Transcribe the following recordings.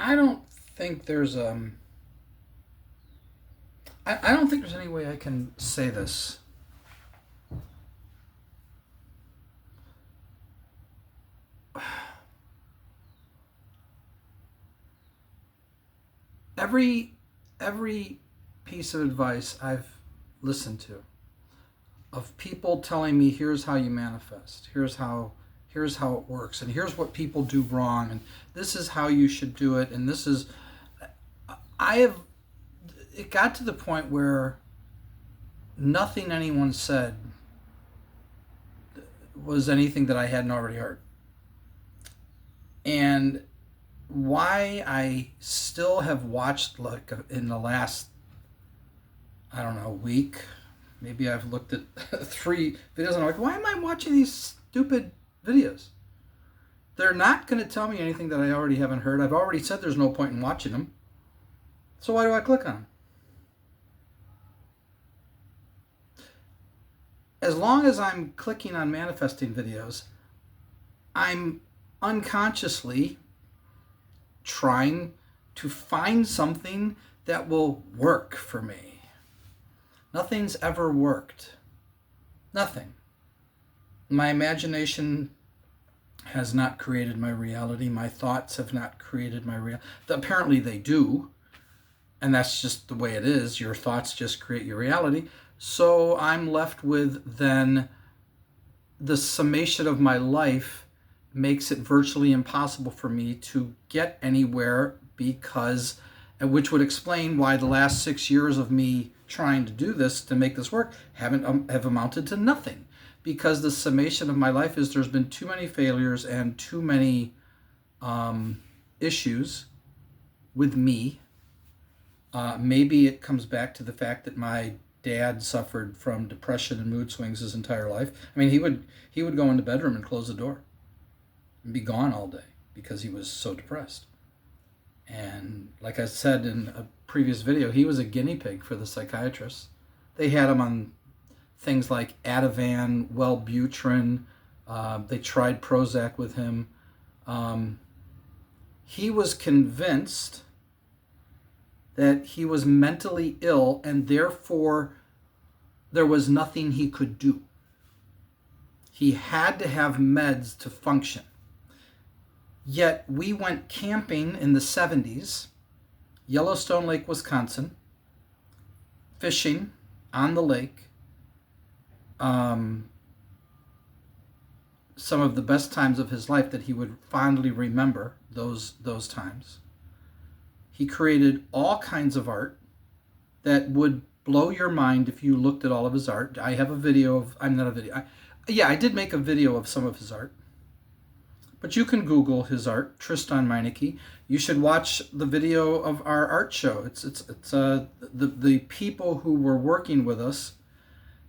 I don't think there's I don't think there's any way I can say this. Every every piece of advice I've listened to of people telling me here's how you manifest, here's how it works, and here's what people do wrong, and this is how you should do it, and this is I have it got to the point where nothing anyone said was anything that I hadn't already heard. And why I still have watched, like, in the last, I don't know, week, maybe I've looked at 3 videos and I'm like, why am I watching these stupid videos? They're not going to tell me anything that I already haven't heard. I've already said there's no point in watching them. So why do I click on them? As long as I'm clicking on manifesting videos, I'm unconsciously trying to find something that will work for me. Nothing's ever worked. Nothing. My imagination has not created my reality. My thoughts have not created my reality. Apparently they do, and that's just the way it is. Your thoughts just create your reality. So I'm left with then the summation of my life makes it virtually impossible for me to get anywhere, because, which would explain why the last 6 years of me trying to do this, to make this work, have amounted to nothing, because the summation of my life is there's been too many failures and too many issues with me. Maybe it comes back to the fact that my dad suffered from depression and mood swings his entire life. I mean, he would go in the bedroom and close the door and be gone all day because he was so depressed. And like I said in a previous video, he was a guinea pig for the psychiatrists. They had him on things like Ativan, Wellbutrin. They tried Prozac with him. He was convinced that he was mentally ill, and therefore there was nothing he could do. He had to have meds to function. Yet we went camping in the 70s, Yellowstone Lake, Wisconsin, fishing on the lake. Some of the best times of his life that he would fondly remember, those times. He created all kinds of art that would blow your mind if you looked at all of his art. I have a video of, I'm not a video. I did make a video of some of his art. But you can Google his art, Tristan Meineke. You should watch the video of our art show. It's the people who were working with us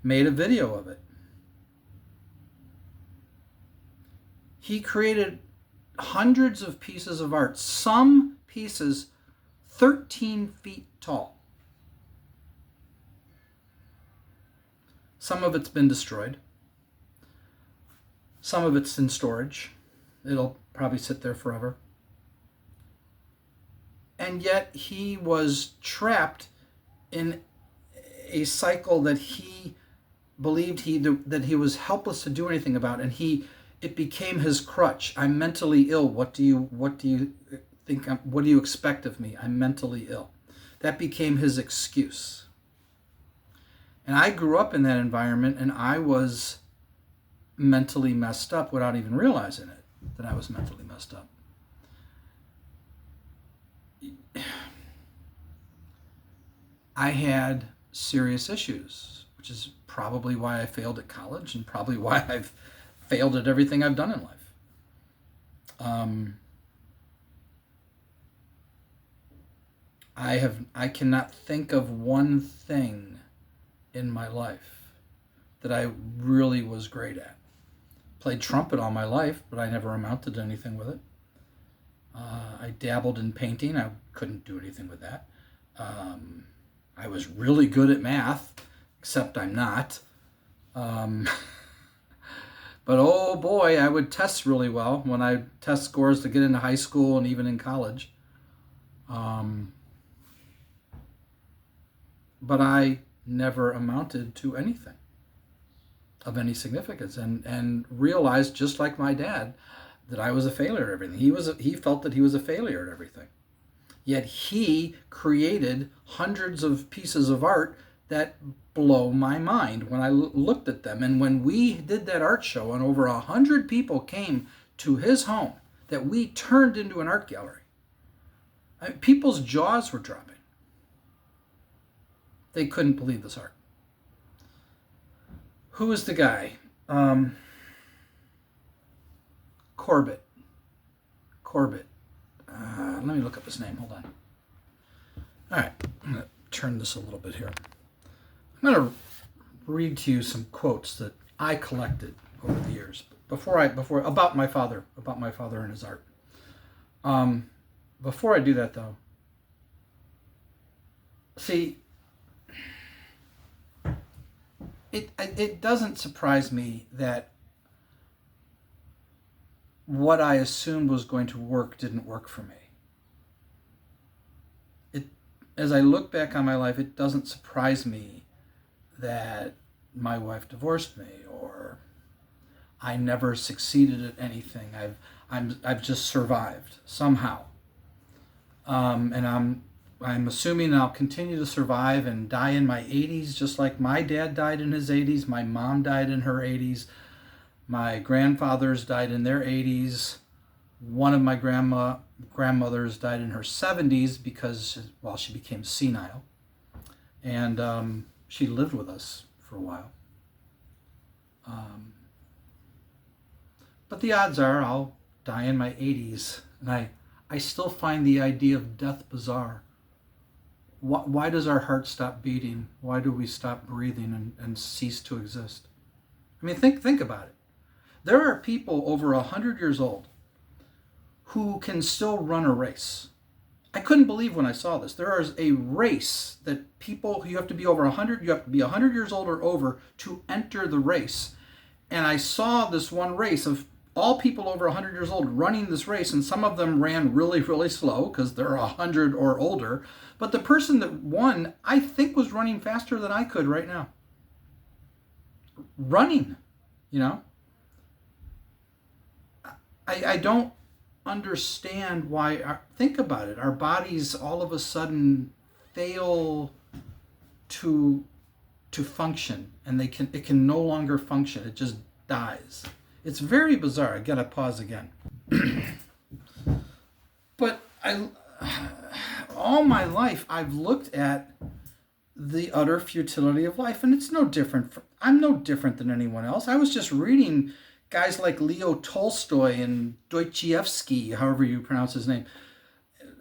made a video of it. He created hundreds of pieces of art, some pieces 13 feet tall. Some of it's been destroyed. Some of it's in storage. It'll probably sit there forever. And yet he was trapped in a cycle that he believed that he was helpless to do anything about, and it became his crutch. I'm mentally ill. What do you think? What do you expect of me? I'm mentally ill. That became his excuse. And I grew up in that environment, and I was mentally messed up without even realizing it, that I was mentally messed up. I had serious issues, which is probably why I failed at college and probably why I've failed at everything I've done in life. I cannot think of one thing in my life that I really was great at. Played trumpet all my life, but I never amounted to anything with it. I dabbled in painting. I couldn't do anything with that. I was really good at math, except I'm not. But oh boy, I would test really well when I test scores to get into high school and even in college. Um, but I never amounted to anything of any significance, and realized, just like my dad, that I was a failure at everything. He felt that he was a failure at everything. Yet he created hundreds of pieces of art that blow my mind when I looked at them. And when we did that art show and over 100 people came to his home that we turned into an art gallery, people's jaws were dropping. They couldn't believe this art. Who is the guy? Corbett. Let me look up his name. Hold on. All right. I'm going to turn this a little bit here. I'm going to read to you some quotes that I collected over the years about my father and his art. Before I do that, though, see, it doesn't surprise me that what I assumed was going to work didn't work for me. As I look back on my life, it doesn't surprise me that my wife divorced me, or I never succeeded at anything. I've just survived somehow, and I'm assuming I'll continue to survive and die in my 80s, just like my dad died in his 80s. My mom died in her 80s. My grandfathers died in their 80s. One of my grandmothers died in her 70s because, well, she became senile. And she lived with us for a while. But the odds are I'll die in my 80s. And I still find the idea of death bizarre. Why does our heart stop beating? Why do we stop breathing and cease to exist? I mean, think about it. There are people over 100 years old who can still run a race. I couldn't believe when I saw this. There is a race that people, you have to be over 100, you have to be 100 years old or over to enter the race. And I saw this one race of all people over 100 years old running this race, and some of them ran really, really slow because they're 100 or older. But the person that won, I think, was running faster than I could right now. Running, you know? I don't understand why. Think about it. Our bodies all of a sudden fail to function, and it can no longer function. It just dies. It's very bizarre. I gotta pause again. But all my life I've looked at the utter futility of life, and it's no different. I'm no different than anyone else. I was just reading guys like Leo Tolstoy and Dostoevsky, however you pronounce his name,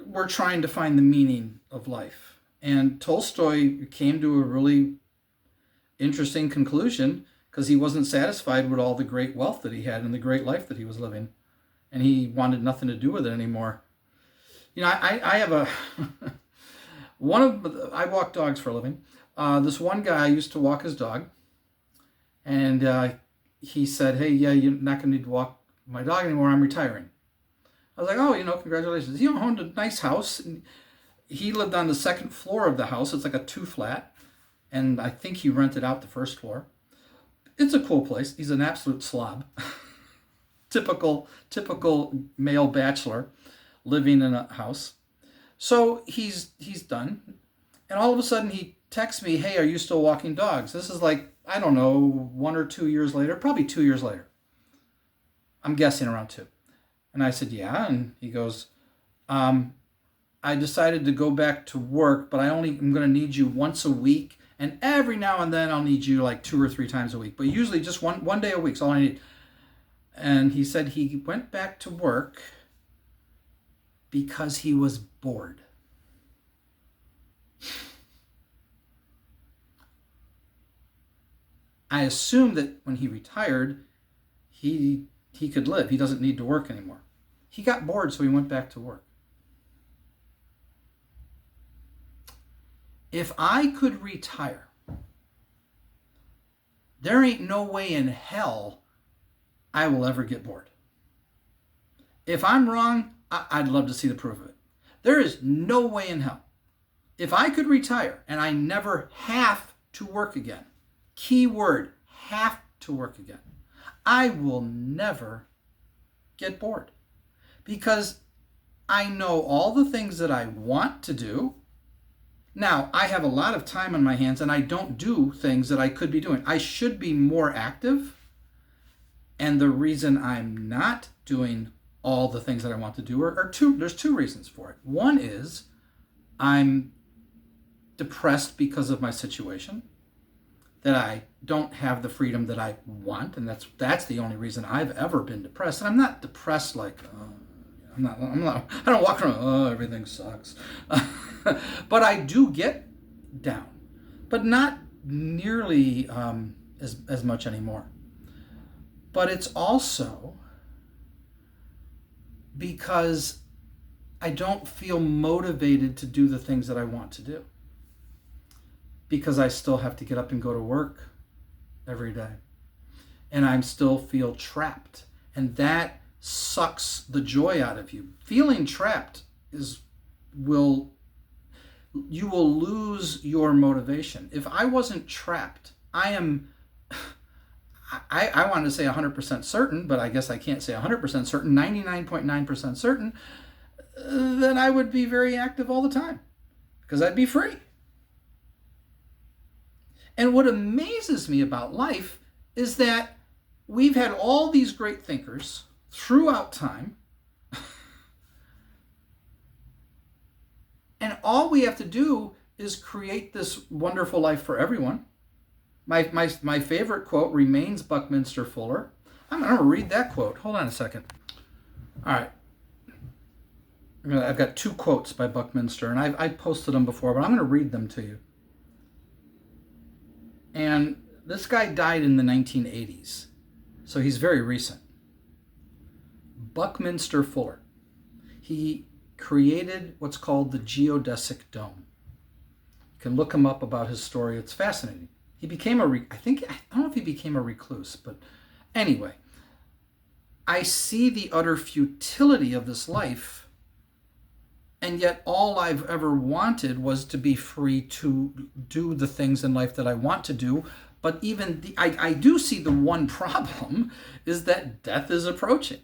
were trying to find the meaning of life. And Tolstoy came to a really interesting conclusion because he wasn't satisfied with all the great wealth that he had and the great life that he was living. And he wanted nothing to do with it anymore. You know, I have a... I walk dogs for a living. This one guy used to walk his dog. And he said, hey, yeah, you're not going to need to walk my dog anymore. I'm retiring. I was like, oh, congratulations. He owned a nice house. And he lived on the second floor of the house. It's like a 2-flat. And I think he rented out the first floor. It's a cool place. He's an absolute slob. Typical male bachelor living in a house. So he's done. And all of a sudden he texts me, hey, are you still walking dogs? This is like, I don't know, 1 or 2 years later, probably 2 years later. I'm guessing around 2. And I said, yeah. And he goes, I decided to go back to work, but I'm going to need you once a week. And every now and then I'll need you like 2 or 3 times a week. But usually just one day a week's all I need. And he said he went back to work because he was bored. I assume that when he retired, he could live. He doesn't need to work anymore. He got bored, so he went back to work. If I could retire, there ain't no way in hell I will ever get bored. If I'm wrong, I'd love to see the proof of it. There is no way in hell. If I could retire and I never have to work again, key word, have to work again, I will never get bored, because I know all the things that I want to do. Now, I have a lot of time on my hands and I don't do things that I could be doing. I should be more active. And the reason I'm not doing all the things that I want to do are two. There's two reasons for it. One is I'm depressed because of my situation, that I don't have the freedom that I want, and that's the only reason I've ever been depressed. And I'm not depressed like I don't walk around, oh, everything sucks. But I do get down, but not nearly as much anymore. But it's also because I don't feel motivated to do the things that I want to do, because I still have to get up and go to work every day, and I still feel trapped, and that sucks the joy out of you. Feeling trapped you will lose your motivation. If I wasn't trapped, I want to say 100% certain, but I guess I can't say 100% certain, 99.9% certain, then I would be very active all the time, because I'd be free. And what amazes me about life is that we've had all these great thinkers throughout time, and all we have to do is create this wonderful life for everyone. My favorite quote remains Buckminster Fuller. I'm going to read that quote. Hold on a second. All right. I've got two quotes by Buckminster, and I posted them before, but I'm going to read them to you. And this guy died in the 1980s, so he's very recent. Buckminster Fuller. He created what's called the geodesic dome. You can look him up about his story. It's fascinating. He became I don't know if he became a recluse, but anyway, I see the utter futility of this life, and yet all I've ever wanted was to be free to do the things in life that I want to do. But even I do see the one problem is that death is approaching,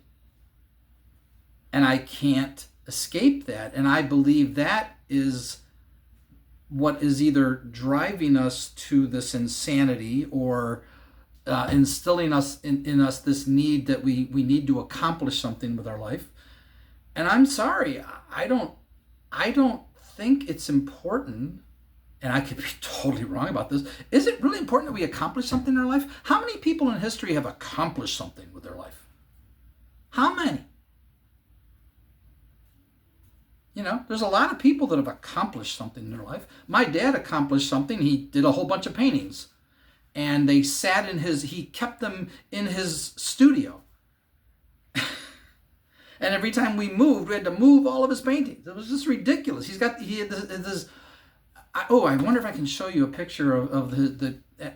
and I can't escape that. And I believe that is what is either driving us to this insanity, or instilling us in us this need that we need to accomplish something with our life. And I'm sorry, I don't think it's important, and I could be totally wrong about this. Is it really important that we accomplish something in our life? How many people in history have accomplished something with their life? How many? You know, there's a lot of people that have accomplished something in their life. My dad accomplished something. He did a whole bunch of paintings, and they sat he kept them in his studio. And every time we moved, we had to move all of his paintings. It was just ridiculous. He had this. I wonder if I can show you a picture of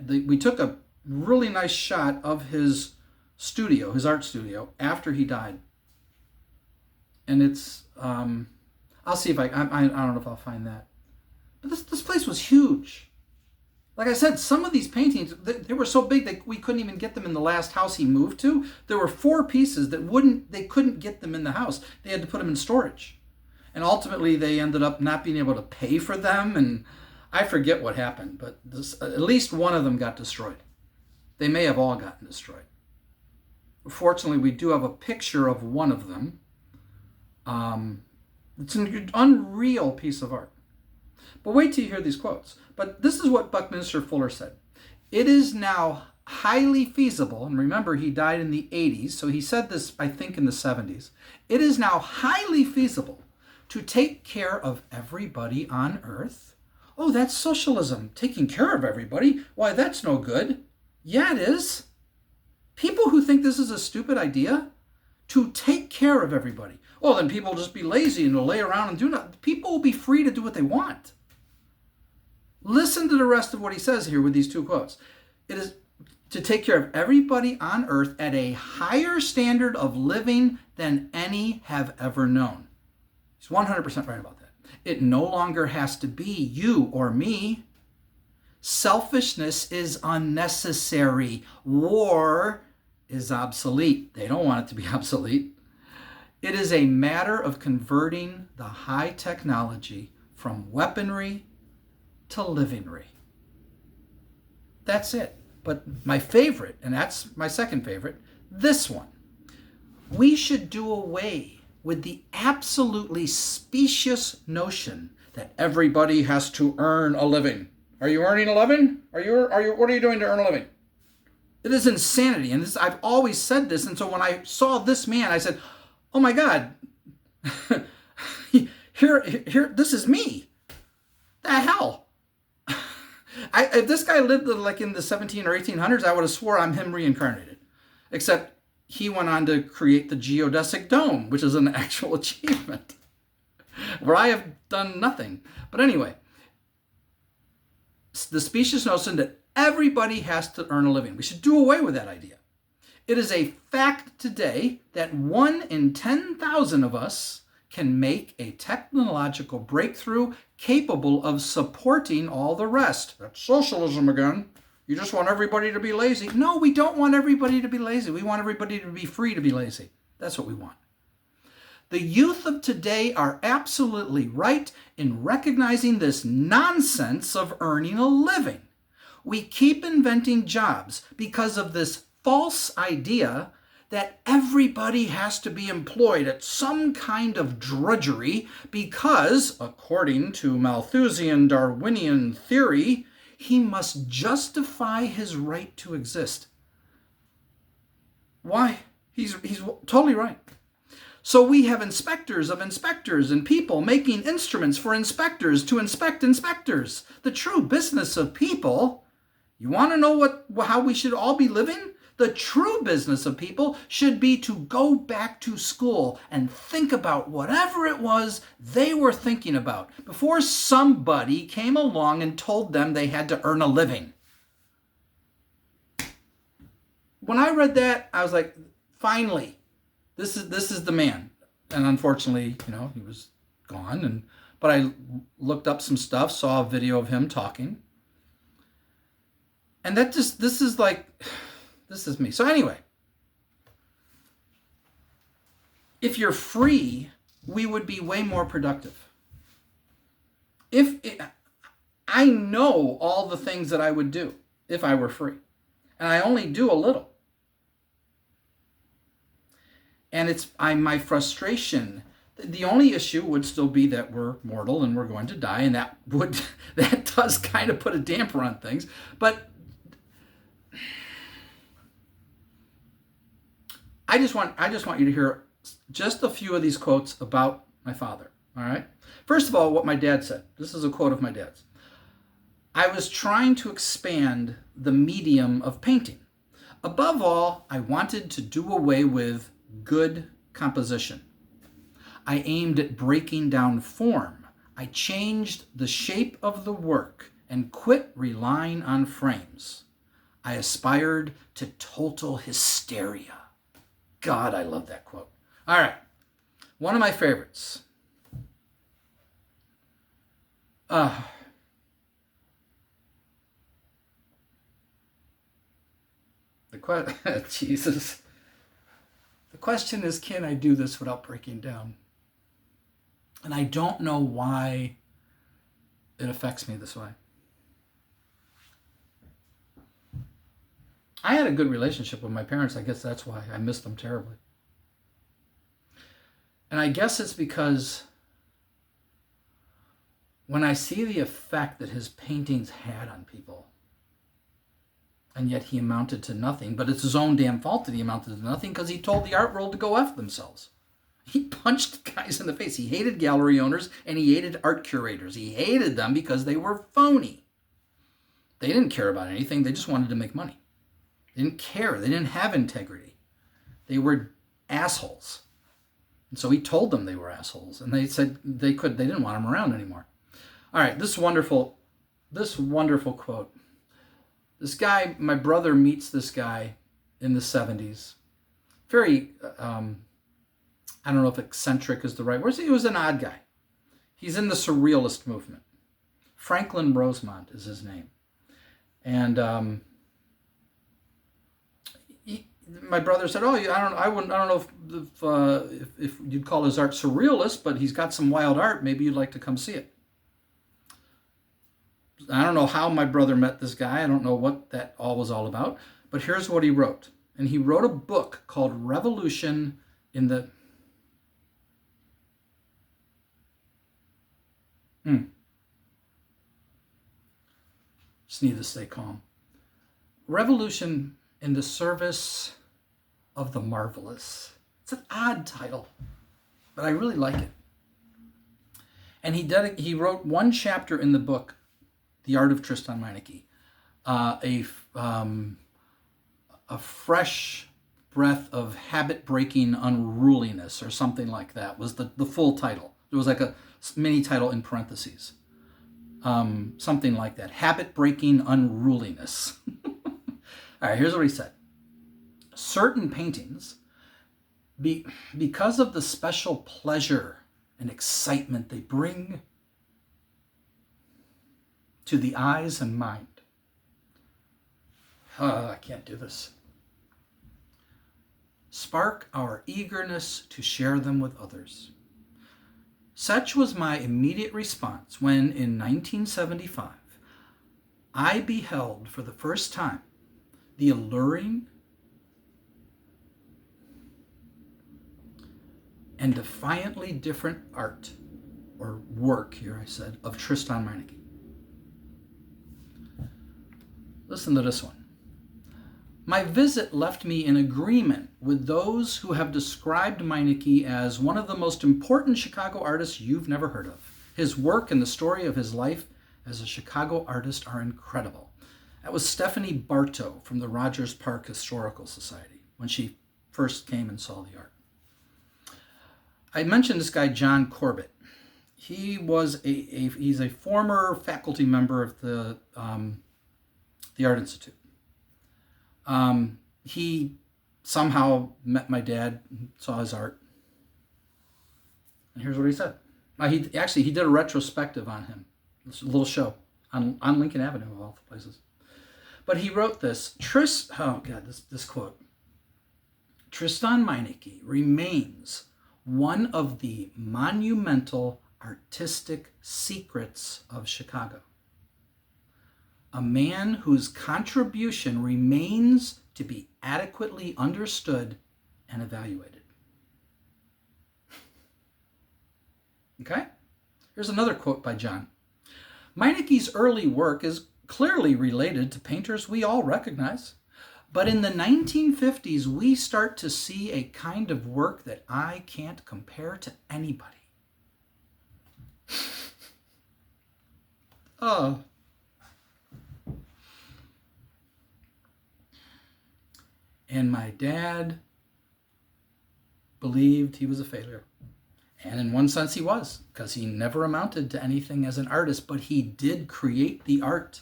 we took a really nice shot of his studio, his art studio, after he died. And it's, I'll see if I don't know if I'll find that. But this place was huge. Like I said, some of these paintings, they were so big that we couldn't even get them in the last house he moved to. There were 4 pieces they couldn't get them in the house. They had to put them in storage. And ultimately they ended up not being able to pay for them, and I forget what happened, but at least one of them got destroyed. They may have all gotten destroyed. Fortunately, we do have a picture of one of them. It's an unreal piece of art. But wait till you hear these quotes. But this is what Buckminster Fuller said. It is now highly feasible, and remember he died in the 80s, so he said this, I think, in the 70s. It is now highly feasible to take care of everybody on earth. Oh, that's socialism, taking care of everybody. Why, that's no good. Yeah, it is. People who think this is a stupid idea, to take care of everybody. Oh, then people will just be lazy and they'll lay around and do nothing. People will be free to do what they want. Listen to the rest of what he says here with these 2 quotes. It is to take care of everybody on earth at a higher standard of living than any have ever known. He's 100% right about that. It no longer has to be you or me. Selfishness is unnecessary. War is obsolete. They don't want it to be obsolete. It is a matter of converting the high technology from weaponry to livingry. That's it. But my favorite, and that's my second favorite, this one. We should do away with the absolutely specious notion that everybody has to earn a living. Are you earning a living? What are you doing to earn a living? It is insanity. And I've always said this. And so when I saw this man, I said, oh my God, here, this is me. The hell? If this guy lived like in the 17 or 1800s, I would have swore I'm him reincarnated. Except he went on to create the geodesic dome, which is an actual achievement, where I have done nothing. But anyway, the specious notion that everybody has to earn a living. We should do away with that idea. It is a fact today that 1 in 10,000 of us can make a technological breakthrough capable of supporting all the rest. That's socialism again. You just want everybody to be lazy. No, we don't want everybody to be lazy. We want everybody to be free to be lazy. That's what we want. The youth of today are absolutely right in recognizing this nonsense of earning a living. We keep inventing jobs because of this false idea that everybody has to be employed at some kind of drudgery because, according to Malthusian Darwinian theory, he must justify his right to exist. Why? He's totally right. So we have inspectors of inspectors and people making instruments for inspectors to inspect inspectors. The true business of people, you want to know how we should all be living? The true business of people should be to go back to school and think about whatever it was they were thinking about before somebody came along and told them they had to earn a living. When I read that, I was like, finally, this is the man. And unfortunately, he was gone. But I looked up some stuff, saw a video of him talking. And this is me. So anyway, if you're free, we would be way more productive. I know all the things that I would do if I were free, and I only do a little. And it's my frustration. The only issue would still be that we're mortal and we're going to die, and that does kind of put a damper on things. But I just want you to hear just a few of these quotes about my father, all right? First of all, what my dad said. This is a quote of my dad's. I was trying to expand the medium of painting. Above all, I wanted to do away with good composition. I aimed at breaking down form. I changed the shape of the work and quit relying on frames. I aspired to total hysteria. God, I love that quote. All right. One of my favorites. Jesus. The question is, can I do this without breaking down? And I don't know why it affects me this way. I had a good relationship with my parents. I guess that's why I miss them terribly. And I guess it's because when I see the effect that his paintings had on people, and yet he amounted to nothing, but it's his own damn fault that he amounted to nothing because he told the art world to go F themselves. He punched guys in the face. He hated gallery owners and he hated art curators. He hated them because they were phony. They didn't care about anything. They just wanted to make money. They didn't care. They didn't have integrity. They were assholes. And so he told them they were assholes. And they said they didn't want him around anymore. All right, this wonderful quote. This guy, my brother meets this guy in the 70s. Very, I don't know if eccentric is the right word. He was an odd guy. He's in the Surrealist movement. Franklin Rosemont is his name. And my brother said, "Oh, I don't know if you'd call his art surrealist, but he's got some wild art. Maybe you'd like to come see it." I don't know how my brother met this guy. I don't know what that all was all about. But here's what he wrote. And he wrote a book called Revolution in the... Just need to stay calm. Revolution in the Service of the Marvelous. It's an odd title, but I really like it. And he wrote one chapter in the book, The Art of Tristan Meineke, a fresh breath of habit-breaking unruliness, or something like that, was the full title. There was like a mini title in parentheses. Something like that. Habit-breaking unruliness. All right, here's what he said. Certain paintings, because of the special pleasure and excitement they bring to the eyes and mind. I can't do this. Spark our eagerness to share them with others. Such was my immediate response when, in 1975, I beheld for the first time the alluring and defiantly different art, or work here I said, of Tristan Meineke. Listen to this one. My visit left me in agreement with those who have described Meineke as one of the most important Chicago artists you've never heard of. His work and the story of his life as a Chicago artist are incredible. That was Stephanie Bartow from the Rogers Park Historical Society when she first came and saw the art. I mentioned this guy, John Corbett. He's a former faculty member of the Art Institute. He somehow met my dad, saw his art, and here's what he said. He did a retrospective on him, this little show on Lincoln Avenue of all the places. But he wrote this, this quote. Tristan Meineke remains one of the monumental artistic secrets of Chicago. A man whose contribution remains to be adequately understood and evaluated. Okay? Here's another quote by John. Meineke's early work is clearly related to painters we all recognize. But in the 1950s, we start to see a kind of work that I can't compare to anybody. Oh. And my dad believed he was a failure. And in one sense he was, because he never amounted to anything as an artist, but he did create the art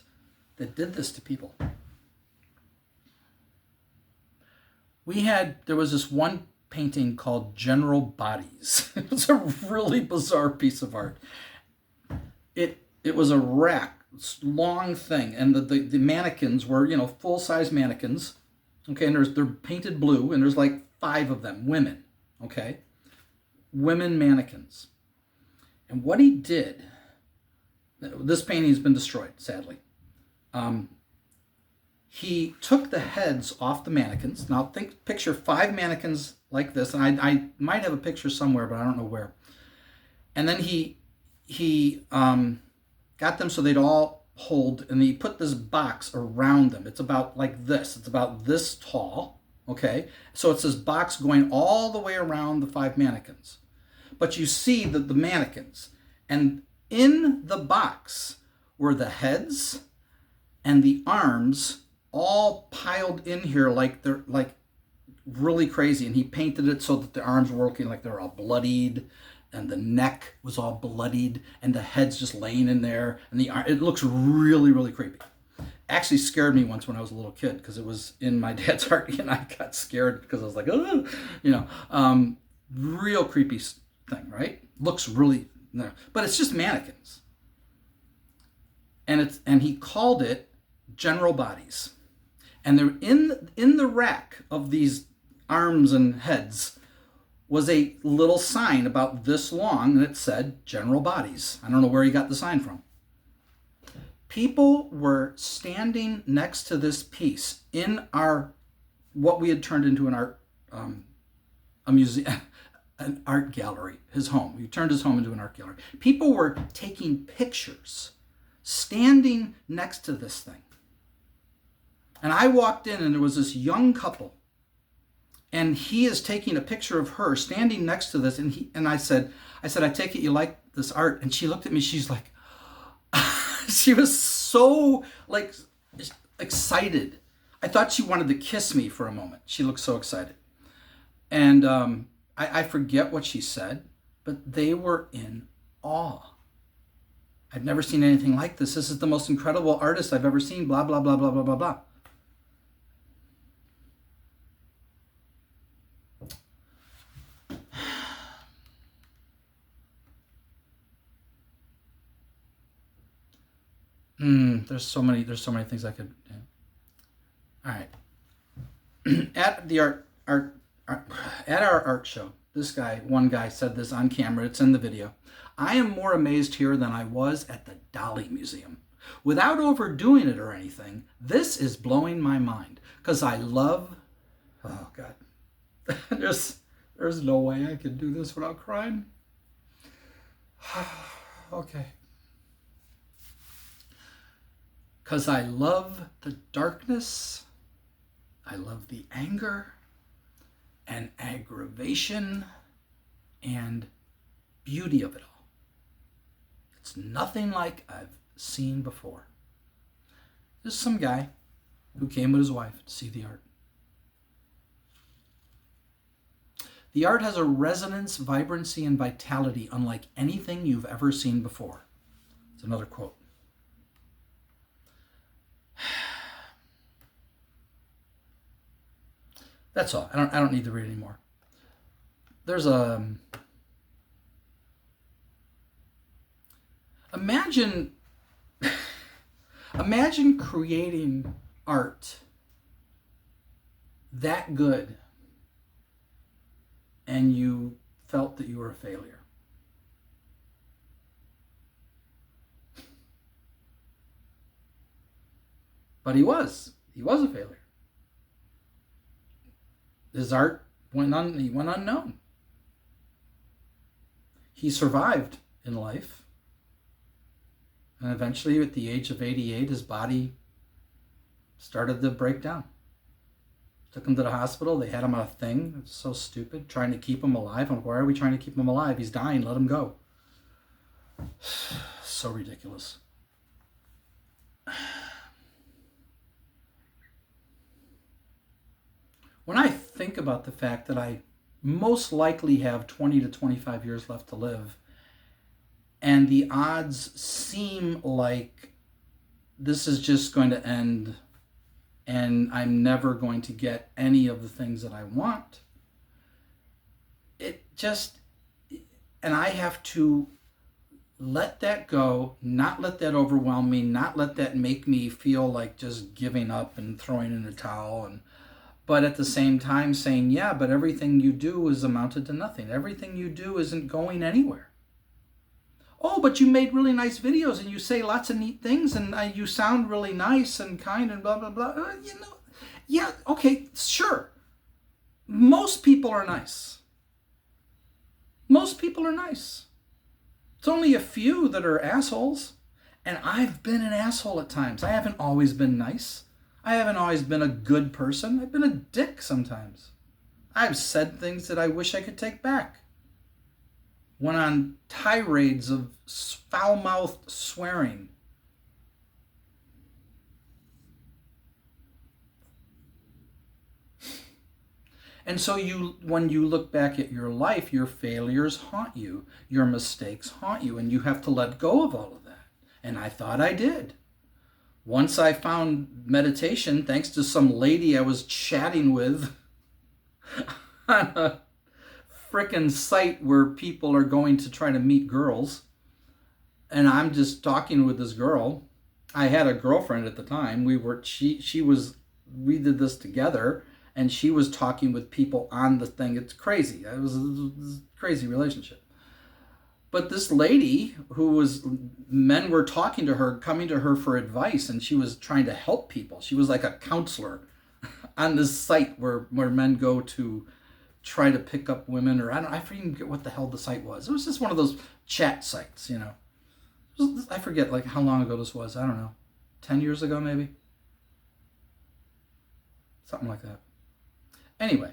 that did this to people. There was this one painting called General Bodies. It was a really bizarre piece of art. It was a rack, long thing, and the mannequins were, full-size mannequins. Okay, and they're painted blue, and there's like 5 of them, women, okay? Women mannequins. And what he did, this painting has been destroyed, sadly. He took the heads off the mannequins. Now picture 5 mannequins like this, and I might have a picture somewhere, but I don't know where. And then he got them so they'd all hold, and he put this box around them. It's about like this. It's about this tall, okay? So it's this box going all the way around the 5 mannequins. But you see the mannequins, and in the box were the heads and the arms all piled in here like they're like really crazy. And he painted it so that the arms were looking like they're all bloodied, and the neck was all bloodied, and the head's just laying in there, and it looks really, really creepy. Actually scared me once when I was a little kid, because it was in my dad's art, and I got scared because I was like, oh, Real creepy thing, right? Looks really, no, but it's just mannequins. And he called it General Bodies. And they're in the rack of these arms and heads was a little sign about this long, and it said General Bodies. I don't know where he got the sign from. People were standing next to this piece in our, what we had turned into an art, a museum, an art gallery, his home. We turned his home into an art gallery. People were taking pictures, standing next to this thing. And I walked in and there was this young couple, and he is taking a picture of her standing next to this. And I said, I take it you like this art? And she looked at me, she's like, she was so like excited. I thought she wanted to kiss me for a moment. She looked so excited. And I forget what she said, but they were in awe. I've never seen anything like this. This is the most incredible artist I've ever seen, blah, blah, blah, blah, blah, blah, blah. There's so many things I could. Yeah. All right. At our art show, one guy said this on camera. It's in the video. I am more amazed here than I was at the Dali Museum. Without overdoing it or anything, this is blowing my mind because I love. Oh God, there's no way I could do this without crying. Okay. Because I love the darkness, I love the anger and aggravation and beauty of it all. It's nothing like I've seen before. There's some guy who came with his wife to see the art. The art has a resonance, vibrancy, and vitality unlike anything you've ever seen before. It's another quote. That's all. I don't need to read anymore. There's a imagine creating art that good and you felt that you were a failure. But he was a failure. His art went unknown. He survived in life. And eventually, at the age of 88, his body started to break down. Took him to the hospital. They had him on a thing. It was so stupid, trying to keep him alive. And why are we trying to keep him alive? He's dying. Let him go. So ridiculous. When I think about the fact that I most likely have 20 to 25 years left to live, and the odds seem like this is just going to end and I'm never going to get any of the things that I want, and I have to let that go, not let that overwhelm me, not let that make me feel like just giving up and throwing in the towel, but at the same time saying, yeah, but everything you do is amounted to nothing. Everything you do isn't going anywhere. Oh, but you made really nice videos and you say lots of neat things and you sound really nice and kind and blah, blah, blah. Yeah, okay, sure. Most people are nice. Most people are nice. It's only a few that are assholes. And I've been an asshole at times. I haven't always been nice. I haven't always been a good person. I've been a dick sometimes. I've said things that I wish I could take back. Went on tirades of foul-mouthed swearing. And so when you look back at your life, your failures haunt you, your mistakes haunt you, and you have to let go of all of that. And I thought I did. Once I found meditation, thanks to some lady I was chatting with on a frickin' site where people are going to try to meet girls. And I'm just talking with this girl. I had a girlfriend at the time. We did this together, and she was talking with people on the thing. It's crazy. It was a crazy relationship. But this lady men were talking to her, coming to her for advice, and she was trying to help people. She was like a counselor on this site where men go to try to pick up women, or I forget what the hell the site was. It was just one of those chat sites, you know. I forget like how long ago this was. I don't know. 10 years ago maybe. Something like that. Anyway,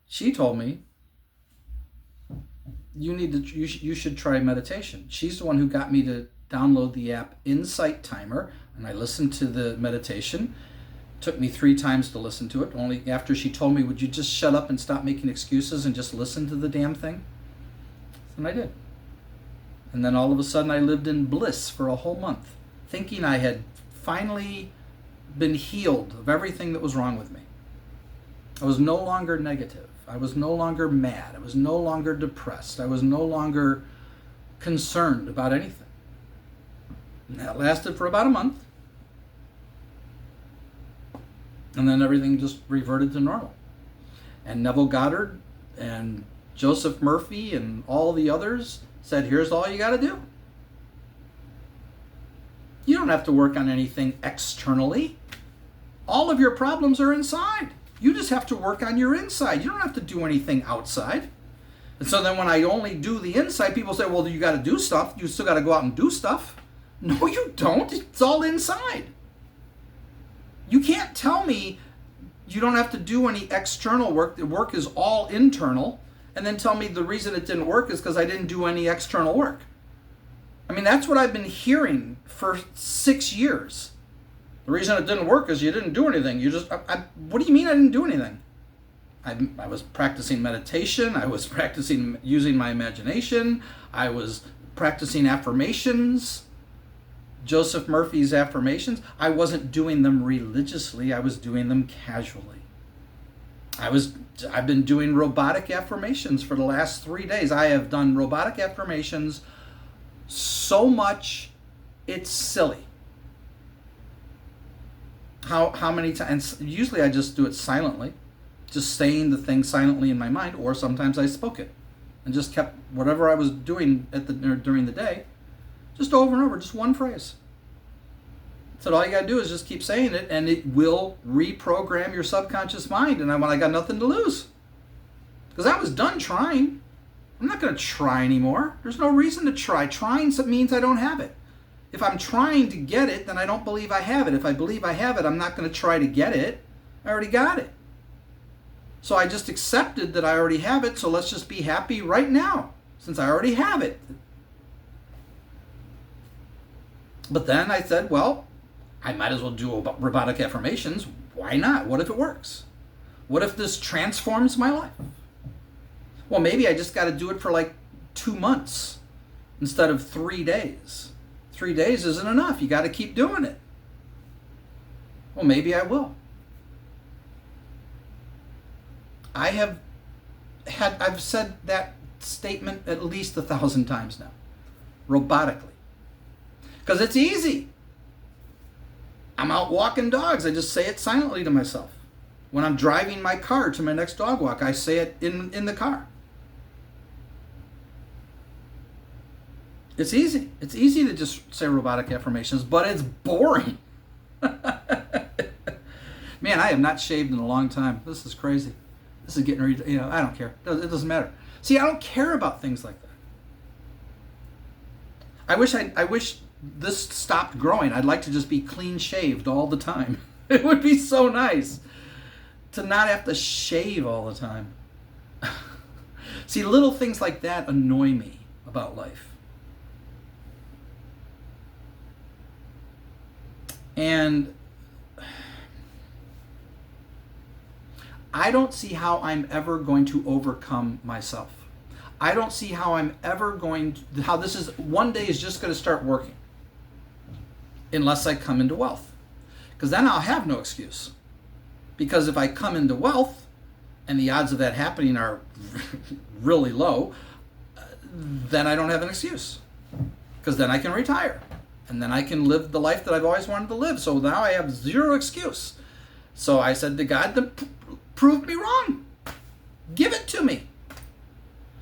she told me you should try meditation. She's the one who got me to download the app Insight Timer, and I listened to the meditation. It took me 3 times to listen to it. Only after she told me, would you just shut up and stop making excuses and just listen to the damn thing? And I did. And then all of a sudden I lived in bliss for a whole month, thinking I had finally been healed of everything that was wrong with me. I was no longer negative. I was no longer mad. I was no longer depressed. I was no longer concerned about anything. And that lasted for about a month. And then everything just reverted to normal. And Neville Goddard and Joseph Murphy and all the others said, here's all you got to do. You don't have to work on anything externally. All of your problems are inside. You just have to work on your inside. You don't have to do anything outside. And so then when I only do the inside, people say, well, you got to do stuff. You still got to go out and do stuff. No, you don't. It's all inside. You can't tell me you don't have to do any external work. The work is all internal. And then tell me the reason it didn't work is because I didn't do any external work. I mean, that's what I've been hearing for 6 years. The reason it didn't work is you didn't do anything. What do you mean I didn't do anything? I was practicing meditation. I was practicing using my imagination. I was practicing affirmations. Joseph Murphy's affirmations. I wasn't doing them religiously. I was doing them casually. I've been doing robotic affirmations for the last 3 days. I have done robotic affirmations so much it's silly. How many times? Usually I just do it silently, just saying the thing silently in my mind, or sometimes I spoke it and just kept whatever I was doing during the day, just over and over, just one phrase. So all you got to do is just keep saying it, and it will reprogram your subconscious mind. And I got nothing to lose, because I was done trying. I'm not going to try anymore. There's no reason to try. Trying means I don't have it. If I'm trying to get it, then I don't believe I have it. If I believe I have it, I'm not going to try to get it. I already got it. So I just accepted that I already have it, so let's just be happy right now, since I already have it. But then I said, well, I might as well do robotic affirmations. Why not? What if it works? What if this transforms my life? Well, maybe I just got to do it for like 2 months instead of 3 days. 3 days isn't enough. You got to keep doing it. Well, maybe I will. I've said that statement at least 1,000 times now, robotically, because it's easy. I'm out walking dogs. I just say it silently to myself. When I'm driving my car to my next dog walk, I say it in the car. It's easy. It's easy to just say robotic affirmations, but it's boring. Man, I have not shaved in a long time. This is crazy. This is getting, I don't care. It doesn't matter. See, I don't care about things like that. I wish this stopped growing. I'd like to just be clean shaved all the time. It would be so nice to not have to shave all the time. See, little things like that annoy me about life. And I don't see how I'm ever going to overcome myself. I don't see how I'm ever going to, how this is, one day is just going to start working. Unless I come into wealth. Because then I'll have no excuse. Because if I come into wealth, and the odds of that happening are really low, then I don't have an excuse. Because then I can retire. And then I can live the life that I've always wanted to live. So now I have zero excuse. So I said to God, prove me wrong. Give it to me.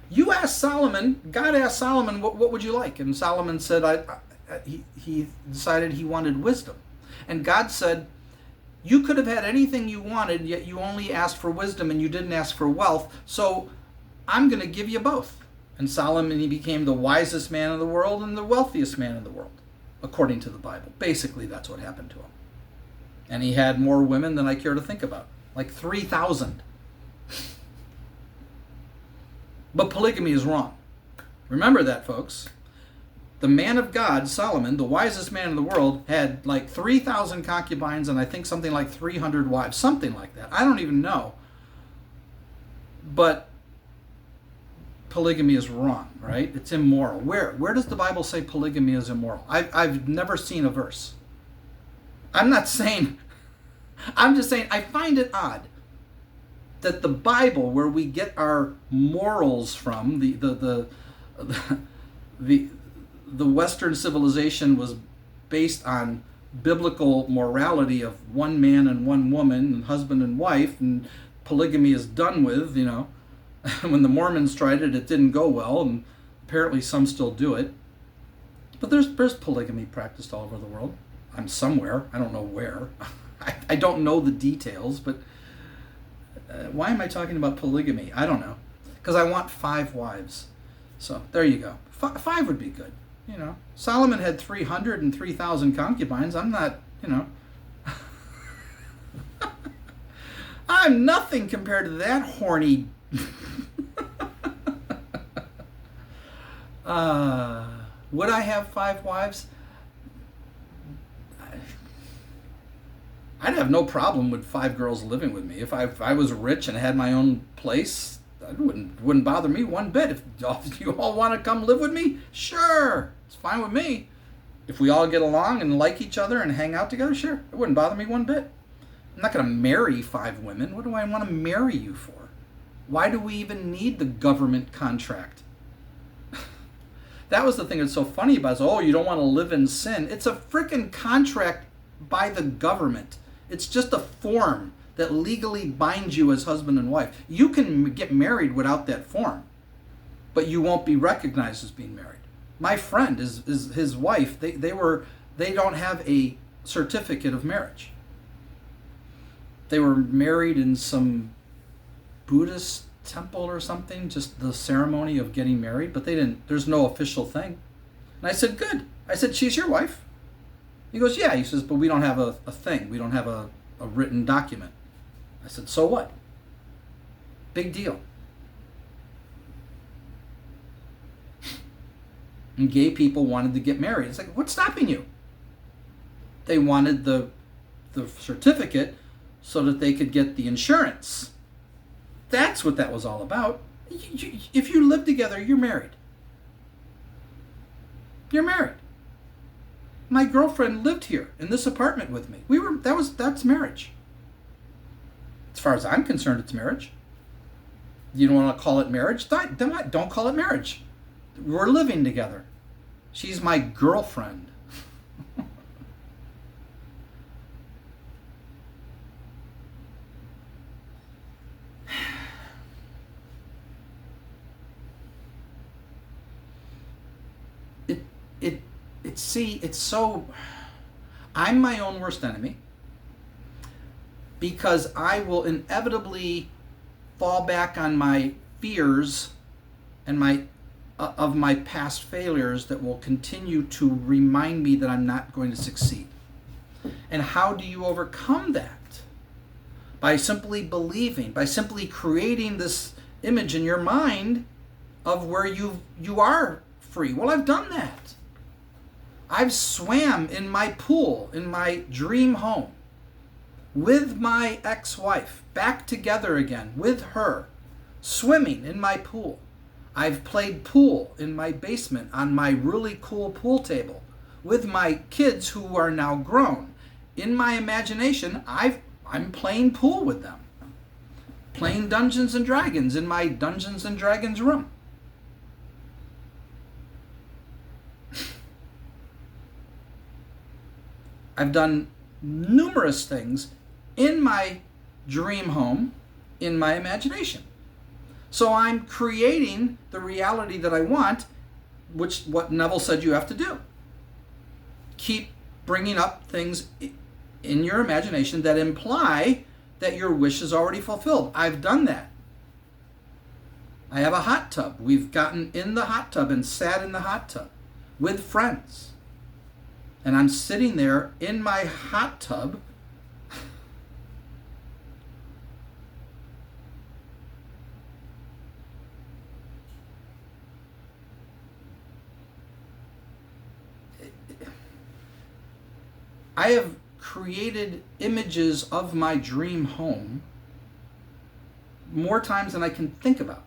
You asked Solomon, God asked Solomon, what would you like? And Solomon said, he decided he wanted wisdom. And God said, you could have had anything you wanted, yet you only asked for wisdom and you didn't ask for wealth. So I'm going to give you both. And Solomon, he became the wisest man in the world and the wealthiest man in the world, according to the Bible. Basically, that's what happened to him. And he had more women than I care to think about, like 3,000. But polygamy is wrong. Remember that, folks. The man of God, Solomon, the wisest man in the world, had like 3,000 concubines and I think something like 300 wives, something like that. I don't even know. But polygamy is wrong, right? It's immoral. Where does the Bible say polygamy is immoral? I've never seen a verse. I'm just saying I find it odd that the Bible, where we get our morals from, the Western civilization was based on biblical morality of one man and one woman and husband and wife, and polygamy is done with, When the Mormons tried it, it didn't go well, and apparently some still do it. But there's polygamy practiced all over the world. I'm somewhere. I don't know where. I don't know the details, but why am I talking about polygamy? I don't know. Because I want 5 wives. So there you go. 5 would be good. Solomon had 300 and 3,000 concubines. I'm not, I'm nothing compared to that horny. Would I have 5 wives? I'd have no problem with 5 girls living with me. If I was rich and had my own place, it wouldn't bother me one bit. If you all want to come live with me, sure, it's fine with me. If we all get along and like each other and hang out together, sure, it wouldn't bother me one bit. I'm not going to marry 5 women. What do I want to marry you for? Why do we even need the government contract? That was the thing that's so funny about it. You don't want to live in sin. It's a freaking contract by the government. It's just a form that legally binds you as husband and wife. You can get married without that form, but you won't be recognized as being married. My friend is his wife. They don't have a certificate of marriage. They were married in some Buddhist temple or something, just the ceremony of getting married, but there's no official thing. And I said, good. I said, she's your wife? He goes, yeah. He says, but we don't have a thing. We don't have a written document. I said, so what? Big deal. And gay people wanted to get married. It's like, what's stopping you? They wanted the certificate so that they could get the insurance. That's what that was all about. If you live together, you're married. You're married. My girlfriend lived here in this apartment with me. That's marriage. As far as I'm concerned, it's marriage. You don't want to call it marriage? Don't call it marriage. We're living together. She's my girlfriend. It's so, I'm my own worst enemy because I will inevitably fall back on my fears and of my past failures that will continue to remind me that I'm not going to succeed. And how do you overcome that? By simply believing, by simply creating this image in your mind of where you are free. Well, I've done that. I've swam in my pool, in my dream home, with my ex-wife, back together again, with her, swimming in my pool. I've played pool in my basement on my really cool pool table, with my kids who are now grown. In my imagination, I'm playing pool with them. playing Dungeons and Dragons in my Dungeons and Dragons room. I've done numerous things in my dream home, in my imagination. So I'm creating the reality that I want, which what Neville said you have to do. Keep bringing up things in your imagination that imply that your wish is already fulfilled. I've done that. I have a hot tub. We've gotten in the hot tub and sat in the hot tub with friends. And I'm sitting there in my hot tub I have created images of my dream home more times than I can think about.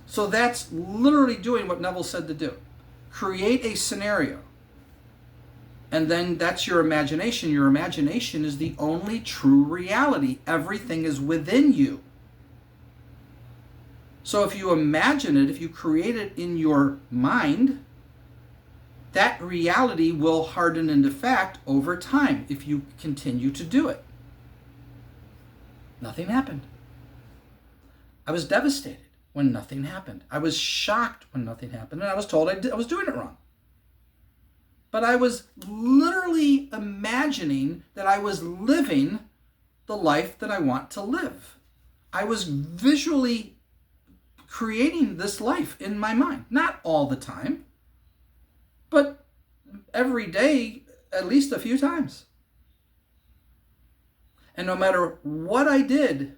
So that's literally doing what Neville said to do. Create a scenario. And then that's your imagination. Your imagination is the only true reality. Everything is within you. So if you imagine it, if you create it in your mind, that reality will harden into fact over time if you continue to do it. Nothing happened. I was devastated when nothing happened. I was shocked when nothing happened, and I was told I was doing it wrong. But I was literally imagining that I was living the life that I want to live. I was visually creating this life in my mind. Not all the time, but every day, at least a few times. And no matter what I did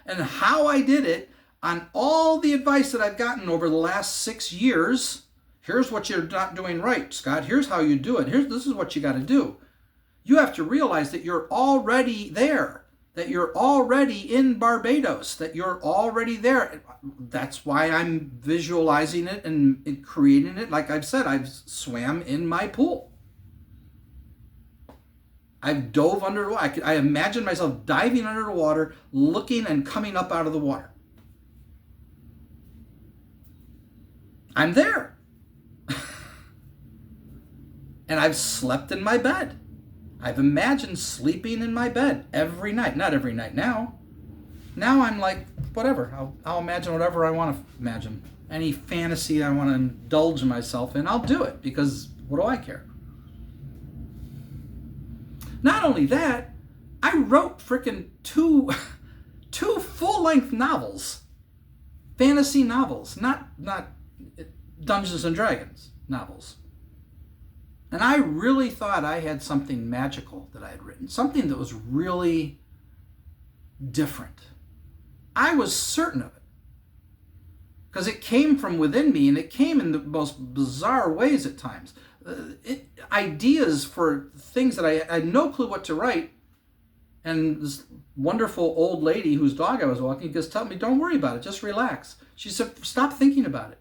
and how I did it, on all the advice that I've gotten over the last 6 years, here's what you're not doing right, Scott. Here's how you do it. This is what you got to do. You have to realize that you're already there, that you're already in Barbados, that you're already there. That's why I'm visualizing it and creating it. Like I've said, I've swam in my pool. I've dove under the water. I imagine myself diving under the water, looking and coming up out of the water. I'm there. And I've slept in my bed. I've imagined sleeping in my bed every night. Not every night now. Now I'm like, whatever. I'll imagine whatever I want to imagine. Any fantasy I want to indulge myself in, I'll do it, because what do I care? Not only that, I wrote freaking two full-length novels. Fantasy novels, not Dungeons and Dragons novels. And I really thought I had something magical that I had written, something that was really different. I was certain of it, because it came from within me, and it came in the most bizarre ways at times. Ideas for things that I had no clue what to write. And this wonderful old lady whose dog I was walking just told me, don't worry about it, just relax. She said, stop thinking about it.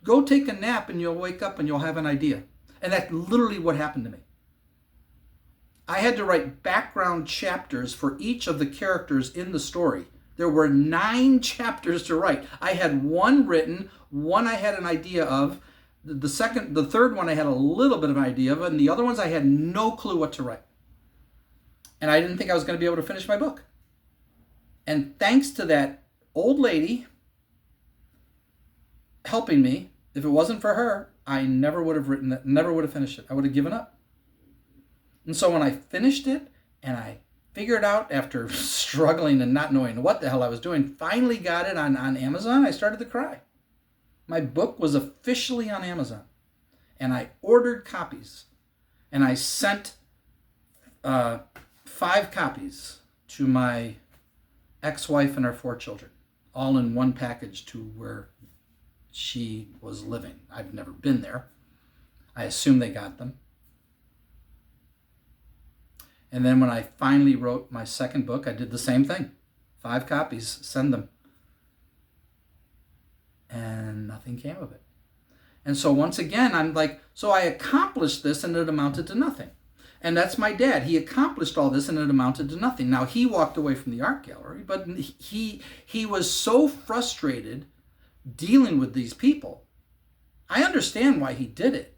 Go take a nap and you'll wake up and you'll have an idea. And that's literally what happened to me. I had to write background chapters for each of the characters in the story. There were 9 chapters to write. I had one written, one I had an idea of. The third one I had a little bit of an idea of, and the other ones I had no clue what to write. And I didn't think I was going to be able to finish my book. And thanks to that old lady helping me, if it wasn't for her, I never would have written that, never would have finished it. I would have given up. And so when I finished it and I figured out after struggling and not knowing what the hell I was doing, finally got it on Amazon, I started to cry. My book was officially on Amazon. And I ordered copies. And I sent 5 copies to my ex-wife and her 4 children, all in one package to where she was living. I've never been there. I assume they got them. And then when I finally wrote my second book, I did the same thing. 5 copies, send them. And nothing came of it. And so once again, I'm like, so I accomplished this and it amounted to nothing. And that's my dad. He accomplished all this and it amounted to nothing. Now, he walked away from the art gallery, but he was so frustrated dealing with these people. I understand why he did it.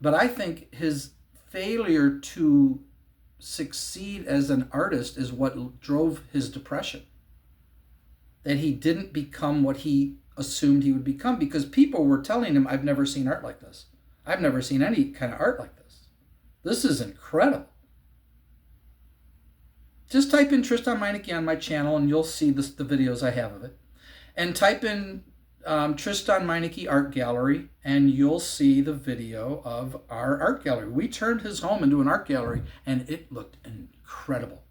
But I think his failure to succeed as an artist is what drove his depression. That he didn't become what he assumed he would become, because people were telling him, I've never seen art like this. I've never seen any kind of art like this. This is incredible. Just type in Tristan Meineke on my channel and you'll see the videos I have of it. And type in Tristan Meineke Art Gallery and you'll see the video of our art gallery. We turned his home into an art gallery and it looked incredible.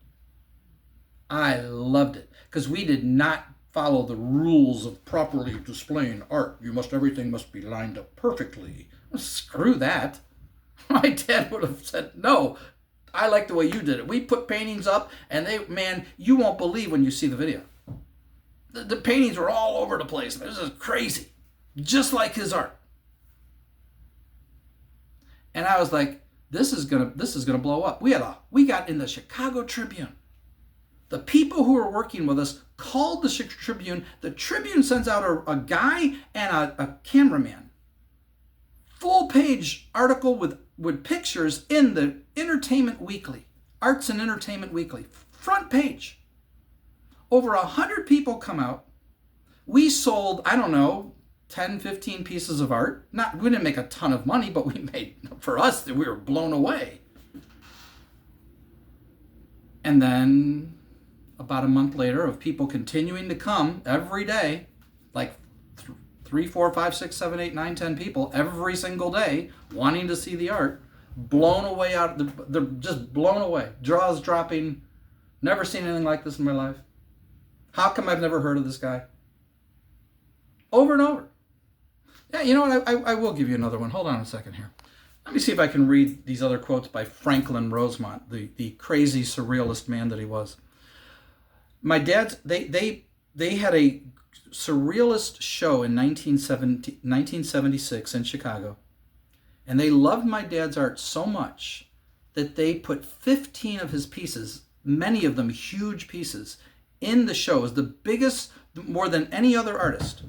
I loved it because we did not follow the rules of properly displaying art. Everything must be lined up perfectly. Well, screw that. My dad would have said, no, I like the way you did it. We put paintings up and you won't believe when you see the video. The paintings were all over the place. This is crazy. Just like his art. And I was like, this is gonna blow up. We got in the Chicago Tribune. The people who were working with us called the Tribune. The Tribune sends out a guy and a cameraman. Full page article with pictures in the Entertainment Weekly, Arts and Entertainment Weekly, front page. Over 100 people come out. We sold, I don't know, 10, 15 pieces of art. We didn't make a ton of money, but we made, for us, we were blown away. And then about a month later of people continuing to come every day, like 3, 4, 5, 6, 7, 8, 9, 10 people every single day wanting to see the art, blown away they're just blown away. Jaws dropping. Never seen anything like this in my life. How come I've never heard of this guy? Over and over. Yeah, you know what? I will give you another one. Hold on a second here. Let me see if I can read these other quotes by Franklin Rosemont, the crazy surrealist man that he was. My dad's, they had a surrealist show in 1976 in Chicago. And they loved my dad's art so much that they put 15 of his pieces, many of them huge pieces, in the show. It was the biggest, more than any other artist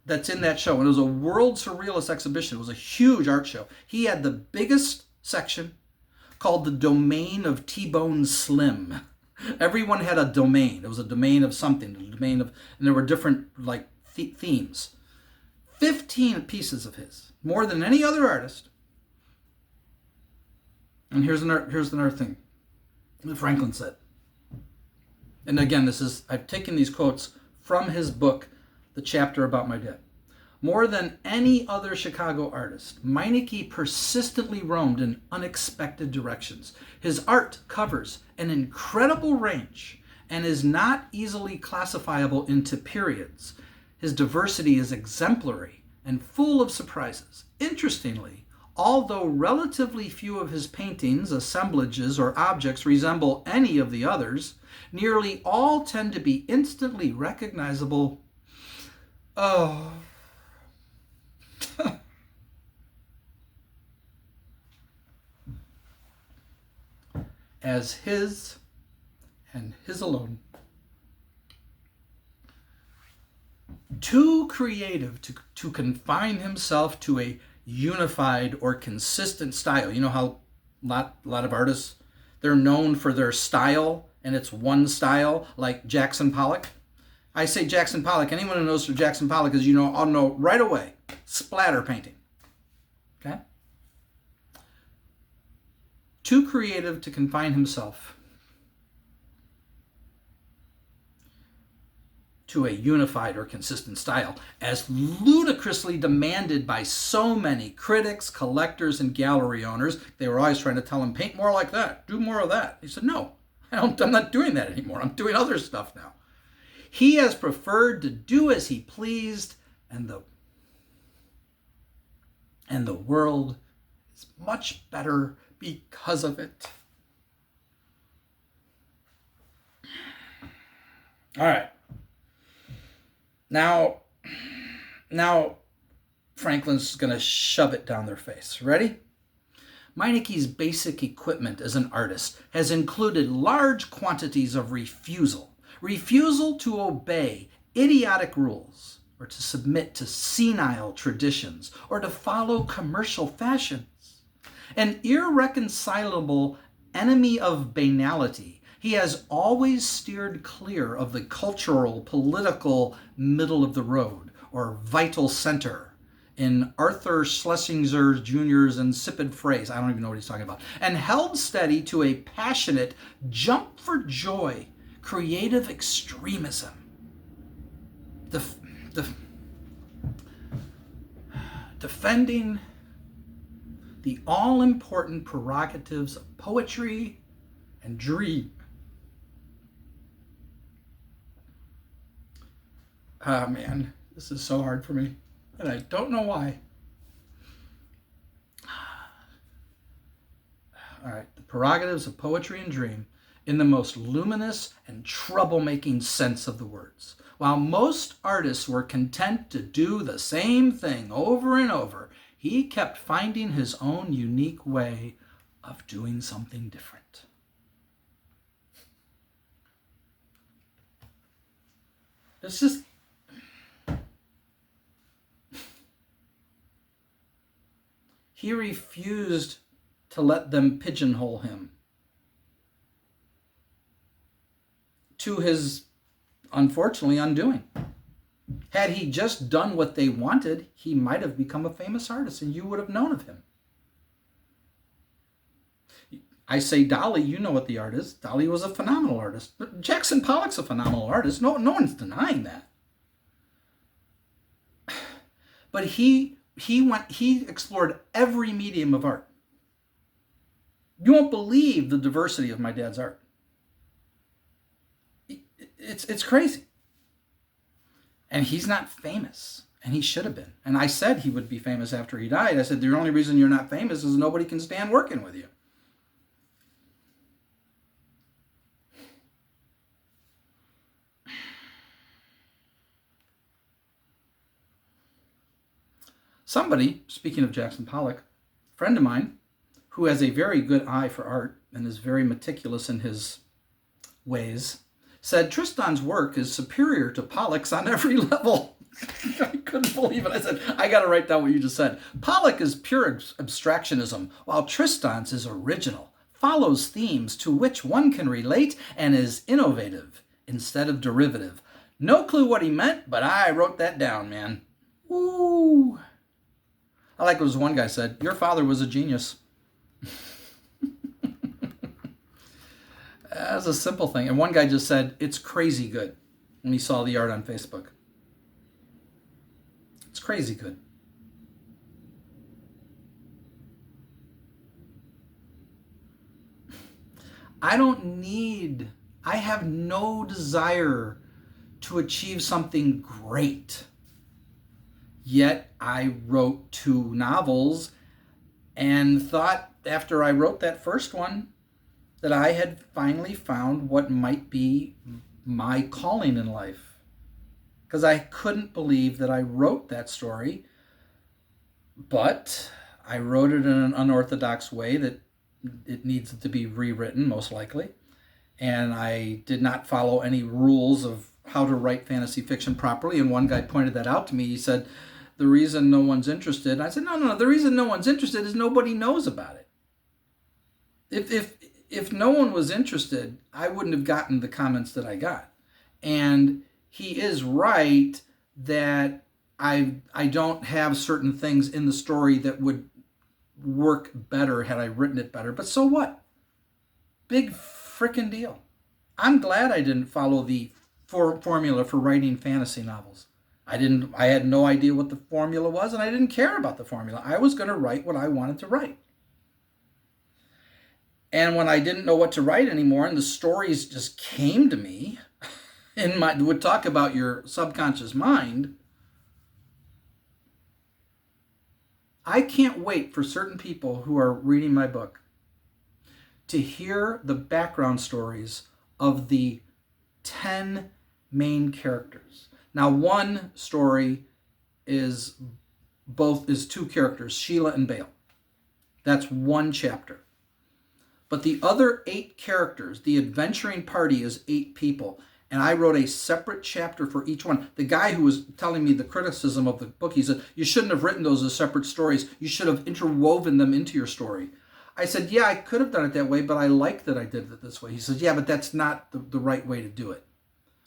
that's in that show. And it was a world surrealist exhibition. It was a huge art show. He had the biggest section called the Domain of T-Bone Slim. Everyone had a domain. It was a domain of something, a domain of, and there were different themes. 15 pieces of his, more than any other artist. And here's another thing that Franklin said. And again, I've taken these quotes from his book, the chapter about my dad. More than any other Chicago artist, Meineke persistently roamed in unexpected directions. His art covers an incredible range and is not easily classifiable into periods. His diversity is exemplary and full of surprises. Interestingly, although relatively few of his paintings, assemblages, or objects resemble any of the others, nearly all tend to be instantly recognizable. Oh. As his and his alone. Too creative to confine himself to a unified or consistent style. You know how a lot of artists, they're known for their style and it's one style, like Jackson Pollock. I say Jackson Pollock. Anyone who knows who Jackson Pollock is, I'll know right away. Splatter painting. Okay? Too creative to confine himself to a unified or consistent style, as ludicrously demanded by so many critics, collectors, and gallery owners. They were always trying to tell him, paint more like that, do more of that. He said, no, I'm not doing that anymore. I'm doing other stuff now. He has preferred to do as he pleased, and the world is much better because of it. All right. Now, Now, Franklin's going to shove it down their face. Ready? Meinecke's basic equipment as an artist has included large quantities of refusal. Refusal to obey idiotic rules, or to submit to senile traditions, or to follow commercial fashions. An irreconcilable enemy of banality, he has always steered clear of the cultural, political middle of the road, or vital center, in Arthur Schlesinger Jr.'s insipid phrase, I don't even know what he's talking about, and held steady to a passionate, jump for joy, creative extremism. Defending the all-important prerogatives of poetry and dream. Ah, man, this is so hard for me. And I don't know why. All right, the prerogatives of poetry and dream in the most luminous and troublemaking sense of the words. While most artists were content to do the same thing over and over, he kept finding his own unique way of doing something different. It's just... He refused to let them pigeonhole him, to his, unfortunately, undoing. Had he just done what they wanted, he might have become a famous artist and you would have known of him. I say Dali, you know what the art is. Dali was a phenomenal artist. But Jackson Pollock's a phenomenal artist. No one's denying that. But he explored every medium of art. You won't believe the diversity of my dad's art. It's crazy. And he's not famous, and he should have been. And I said he would be famous after he died. I said, the only reason you're not famous is nobody can stand working with you. Somebody, speaking of Jackson Pollock, a friend of mine, who has a very good eye for art and is very meticulous in his ways, said Tristan's work is superior to Pollock's on every level. I couldn't believe it. I said, I got to write down what you just said. Pollock is pure abstractionism, while Tristan's is original, follows themes to which one can relate, and is innovative instead of derivative. No clue what he meant, but I wrote that down, man. Woo! I like what one guy said, your father was a genius. That's a simple thing. And one guy just said, it's crazy good, when he saw the art on Facebook. It's crazy good. I have no desire to achieve something great. Yet I wrote 2 novels and thought after I wrote that first one that I had finally found what might be my calling in life. Because I couldn't believe that I wrote that story, but I wrote it in an unorthodox way that it needs to be rewritten, most likely. And I did not follow any rules of how to write fantasy fiction properly. And one guy pointed that out to me. He said, the reason no one's interested. And I said, no. The reason no one's interested is nobody knows about it. If no one was interested, I wouldn't have gotten the comments that I got. And he is right that I don't have certain things in the story that would work better had I written it better. But so what? Big frickin' deal. I'm glad I didn't follow the formula for writing fantasy novels. I had no idea what the formula was, and I didn't care about the formula. I was going to write what I wanted to write. And when I didn't know what to write anymore, and the stories just came to me, would talk about your subconscious mind, I can't wait for certain people who are reading my book to hear the background stories of the 10 main characters. Now, one story is two characters, Sheila and Baal. That's one chapter. But the other 8 characters, the adventuring party, is 8 people. And I wrote a separate chapter for each one. The guy who was telling me the criticism of the book, he said, you shouldn't have written those as separate stories. You should have interwoven them into your story. I said, yeah, I could have done it that way, but I like that I did it this way. He said, yeah, but that's not the right way to do it.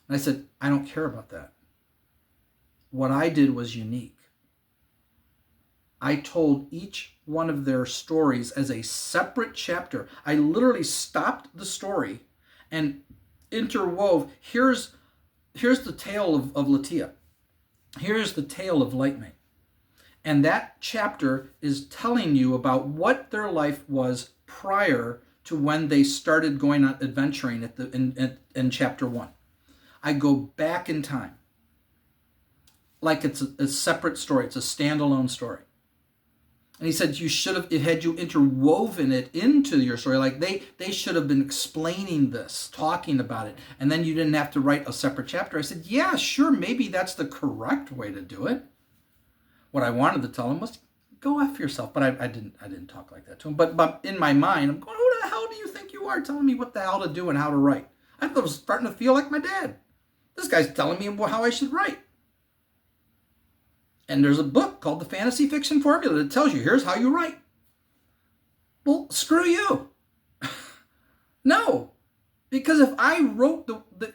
And I said, I don't care about that. What I did was unique. I told each one of their stories as a separate chapter. I literally stopped the story and interwove. Here's the tale of Latia. Here's the tale of Lightmate. And that chapter is telling you about what their life was prior to when they started going on adventuring in chapter 1. I go back in time. Like it's a separate story. It's a standalone story. And he said you should have, had you interwoven it into your story, like they should have been explaining this, talking about it, and then you didn't have to write a separate chapter. I said, yeah, sure, maybe that's the correct way to do it. What I wanted to tell him was, go F yourself. But I didn't talk like that to him. But in my mind, I'm going, who the hell do you think you are telling me what the hell to do and how to write? I was starting to feel like my dad. This guy's telling me how I should write. And there's a book called The Fantasy Fiction Formula that tells you, here's how you write. Well, screw you. No. Because if I wrote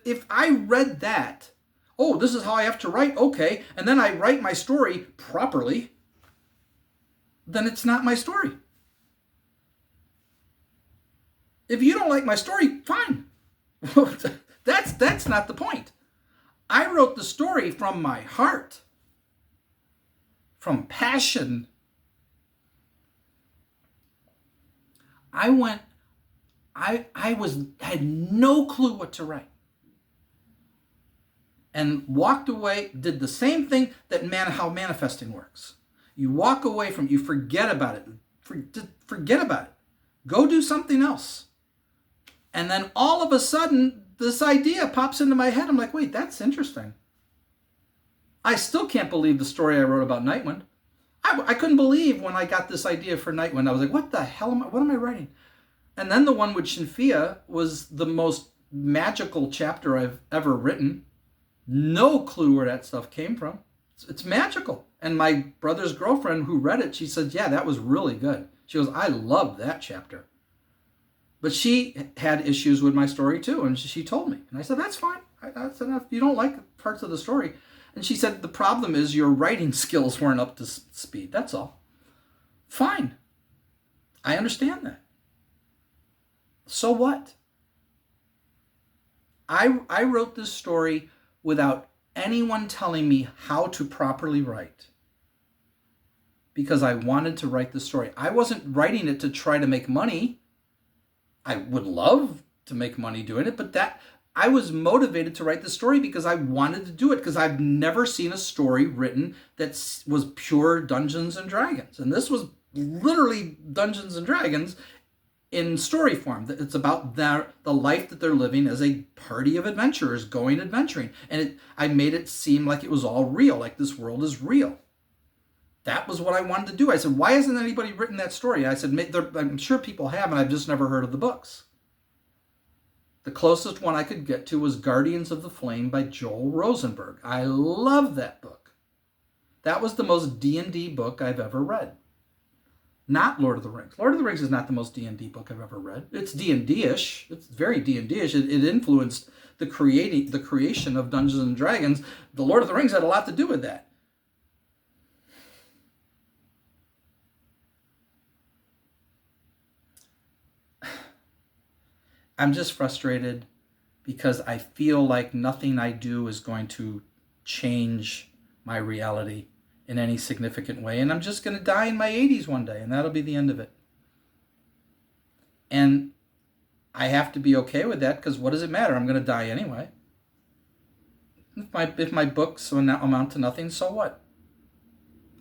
if I read that, oh, this is how I have to write, okay, and then I write my story properly, then it's not my story. If you don't like my story, fine. That's not the point. I wrote the story from my heart. From passion. I had no clue what to write. And walked away, did the same thing how manifesting works. You walk away from, you forget about it. Forget about it. Go do something else. And then all of a sudden, this idea pops into my head. I'm like, wait, that's interesting. I still can't believe the story I wrote about Nightwind. I couldn't believe when I got this idea for Nightwind. I was like, what the hell what am I writing? And then the one with Shinfia was the most magical chapter I've ever written. No clue where that stuff came from. It's magical. And my brother's girlfriend who read it, she said, yeah, that was really good. She goes, I loved that chapter. But she had issues with my story too. And she told me. And I said, that's fine. That's enough. You don't like parts of the story. And she said, the problem is your writing skills weren't up to speed. That's all. Fine. I understand that. So what? I wrote this story without anyone telling me how to properly write. Because I wanted to write the story. I wasn't writing it to try to make money. I would love to make money doing it, but I was motivated to write the story because I wanted to do it, because I've never seen a story written that was pure Dungeons and Dragons. And this was literally Dungeons and Dragons in story form. It's about the life that they're living as a party of adventurers going adventuring. And I made it seem like it was all real, like this world is real. That was what I wanted to do. I said, why hasn't anybody written that story? I said, I'm sure people have, and I've just never heard of the books. The closest one I could get to was Guardians of the Flame by Joel Rosenberg. I love that book. That was the most D&D book I've ever read. Not Lord of the Rings. Lord of the Rings is not the most D&D book I've ever read. It's D&D-ish. It's very D&D-ish. It influenced the creation of Dungeons and Dragons. The Lord of the Rings had a lot to do with that. I'm just frustrated because I feel like nothing I do is going to change my reality in any significant way. And I'm just going to die in my 80s one day, and that'll be the end of it. And I have to be okay with that, because what does it matter? I'm going to die anyway. If my books amount to nothing, so what?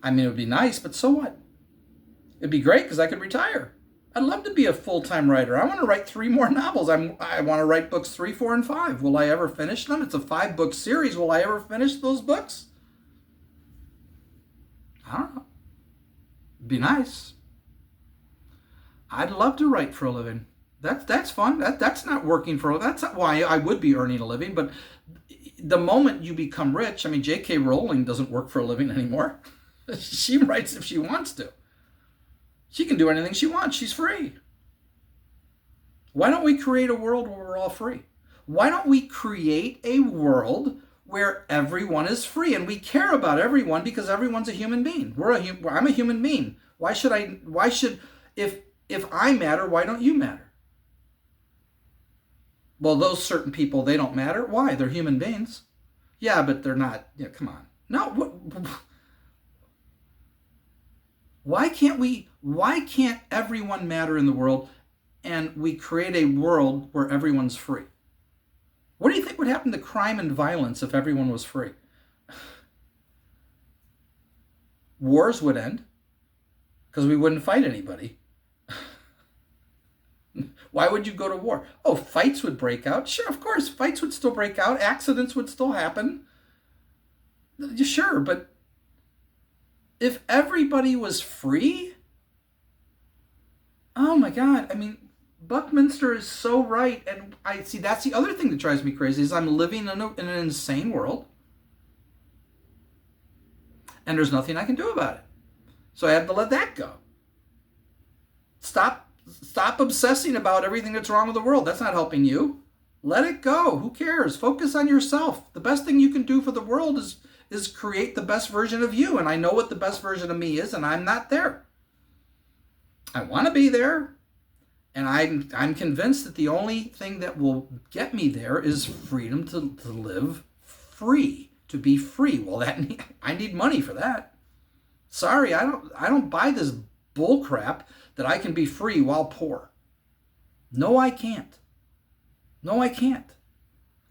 I mean, it would be nice, but so what? It'd be great because I could retire. I'd love to be a full-time writer. I want to write 3 more novels. I want to write books 3, 4, and 5. Will I ever finish them? It's a 5-book series. Will I ever finish those books? I don't know. Be nice. I'd love to write for a living. That's fun. That's not working for a living. That's not why I would be earning a living. But the moment you become rich, I mean, J.K. Rowling doesn't work for a living anymore. She writes if she wants to. She can do anything she wants. She's free. Why don't we create a world where we're all free? Why don't we create a world where everyone is free and we care about everyone because everyone's a human being? I'm a human being. If I matter, why don't you matter? Well, those certain people, they don't matter. Why? They're human beings. Yeah, but they're not. Yeah, come on. No, why can't everyone matter in the world and we create a world where everyone's free? What do you think would happen to crime and violence if everyone was free? Wars would end because we wouldn't fight anybody. Why would you go to war? Oh, fights would break out. Sure, of course, fights would still break out. Accidents would still happen. Sure, but if everybody was free, oh my God, I mean, Buckminster is so right. And I see that's the other thing that drives me crazy is I'm living in an insane world. And there's nothing I can do about it. So I have to let that go. Stop obsessing about everything that's wrong with the world. That's not helping you. Let it go. Who cares? Focus on yourself. The best thing you can do for the world is create the best version of you. And I know what the best version of me is, and I'm not there. I want to be there. And I'm convinced that the only thing that will get me there is freedom to live free, to be free. Well, I need money for that. Sorry, I don't buy this bull crap that I can be free while poor. No, I can't. No, I can't.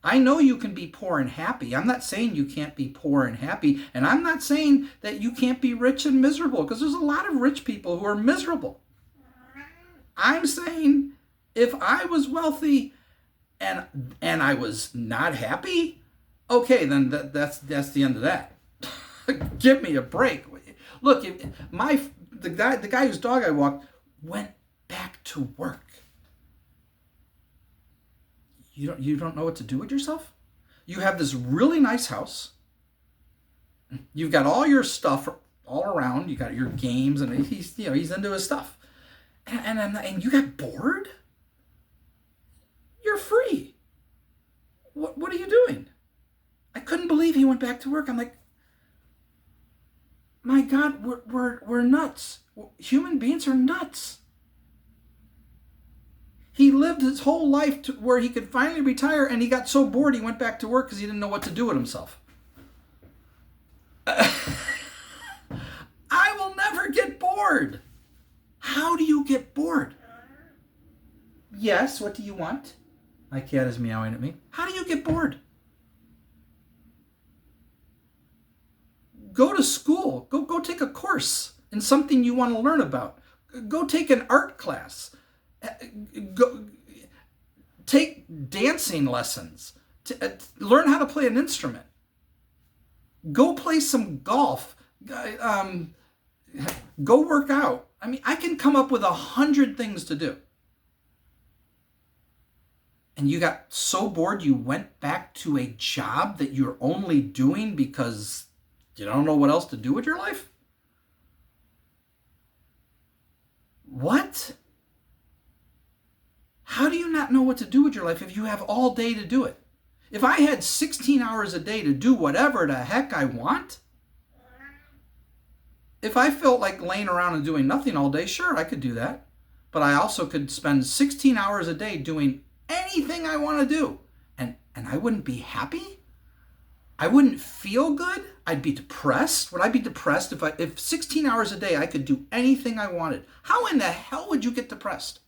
I know you can be poor and happy. I'm not saying you can't be poor and happy. And I'm not saying that you can't be rich and miserable, because there's a lot of rich people who are miserable. I'm saying if I was wealthy and I was not happy, okay, then that's the end of that. Give me a break. Look, the guy whose dog I walked went back to work. You don't know what to do with yourself? You have this really nice house. You've got all your stuff all around. You got your games, and he's into his stuff. And you got bored? You're free. What are you doing? I couldn't believe he went back to work. I'm like, my God, we're nuts. Human beings are nuts. He lived his whole life to where he could finally retire, and he got so bored he went back to work because he didn't know what to do with himself. I will never get bored. How do you get bored? Yes, what do you want? My cat is meowing at me. How do you get bored? Go to school. Go take a course in something you want to learn about. Go take an art class. Go take dancing lessons. Learn how to play an instrument. Go play some golf. Go work out. I mean, I can come up with 100 things to do. And you got so bored you went back to a job that you're only doing because you don't know what else to do with your life? What? How do you not know what to do with your life if you have all day to do it? If I had 16 hours a day to do whatever the heck I want, if I felt like laying around and doing nothing all day, sure, I could do that. But I also could spend 16 hours a day doing anything I want to do. And I wouldn't be happy? I wouldn't feel good? I'd be depressed? Would I be depressed if 16 hours a day I could do anything I wanted? How in the hell would you get depressed?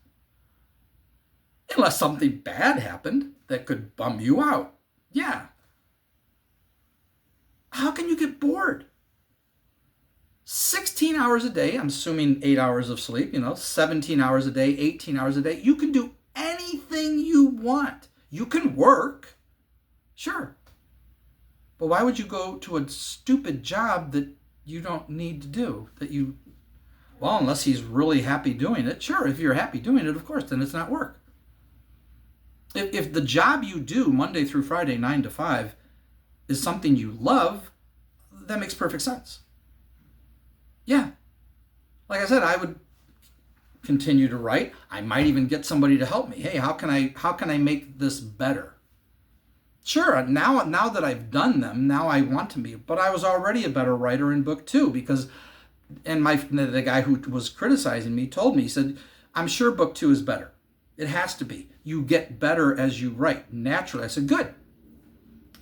Unless something bad happened that could bum you out. Yeah. How can you get bored? 16 hours a day, I'm assuming 8 hours of sleep, 17 hours a day, 18 hours a day. You can do anything you want. You can work, sure. But why would you go to a stupid job that you don't need to do, that you, well, unless he's really happy doing it. Sure, if you're happy doing it, of course, then it's not work. If the job you do Monday through Friday, 9 to 5, is something you love, that makes perfect sense. Yeah. Like I said, I would continue to write. I might even get somebody to help me. Hey, how can I make this better? Sure, now that I've done them, now I want to be, but I was already a better writer in book 2 because, and the guy who was criticizing me told me, he said, I'm sure book 2 is better. It has to be. You get better as you write, naturally. I said, good.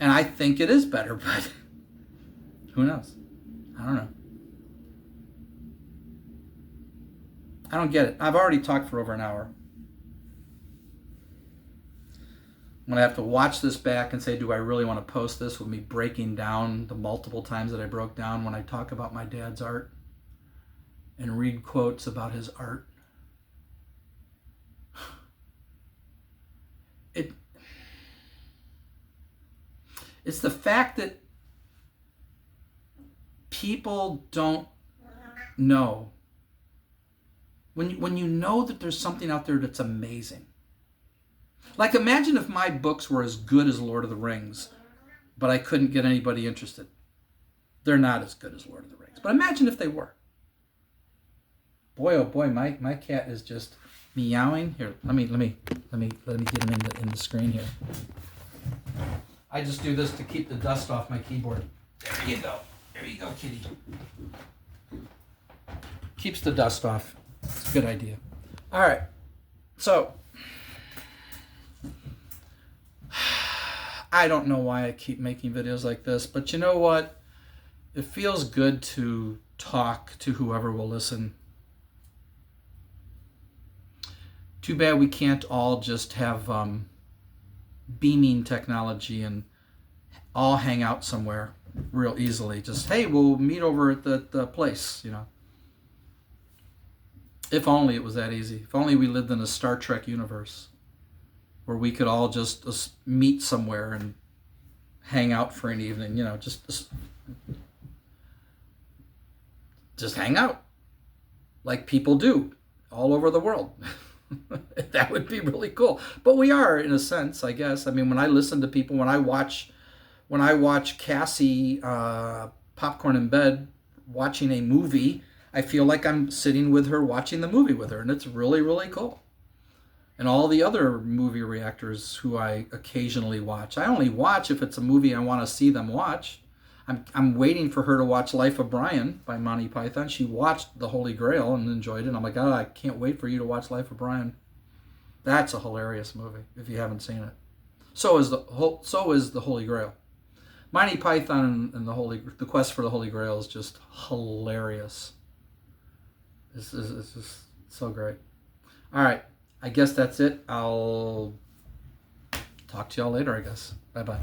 And I think it is better, but who knows? I don't know. I don't get it. I've already talked for over an hour. I'm going to have to watch this back and say, do I really want to post this with me breaking down the multiple times that I broke down when I talk about my dad's art and read quotes about his art? It's the fact that people don't know. When you know that there's something out there that's amazing. Like, imagine if my books were as good as Lord of the Rings, but I couldn't get anybody interested. They're not as good as Lord of the Rings. But imagine if they were. Boy, oh boy, my cat is just meowing. Here, let me get him in the screen here. I just do this to keep the dust off my keyboard. There you go. There you go, kitty. Keeps the dust off. It's a good idea. All right. So, I don't know why I keep making videos like this, but you know what? It feels good to talk to whoever will listen. Too bad we can't all just have beaming technology and all hang out somewhere real easily. Just, hey, we'll meet over at the place, you know. If only it was that easy. If only we lived in a Star Trek universe where we could all just meet somewhere and hang out for an evening, you know, just hang out like people do all over the world. That would be really cool. But we are, in a sense, I guess. I mean, when I listen to people, when I watch Cassie popcorn in bed watching a movie, I feel like I'm sitting with her watching the movie with her, and it's really, really cool. And all the other movie reactors who I occasionally watch, I only watch if it's a movie I want to see them watch. I'm waiting for her to watch Life of Brian by Monty Python. She watched The Holy Grail and enjoyed it. I'm like, oh, I can't wait for you to watch Life of Brian. That's a hilarious movie if you haven't seen it. So is the Holy Grail. Monty Python and the Quest for the Holy Grail is just hilarious. It's just so great. All right, I guess that's it. I'll talk to y'all later, I guess. Bye-bye.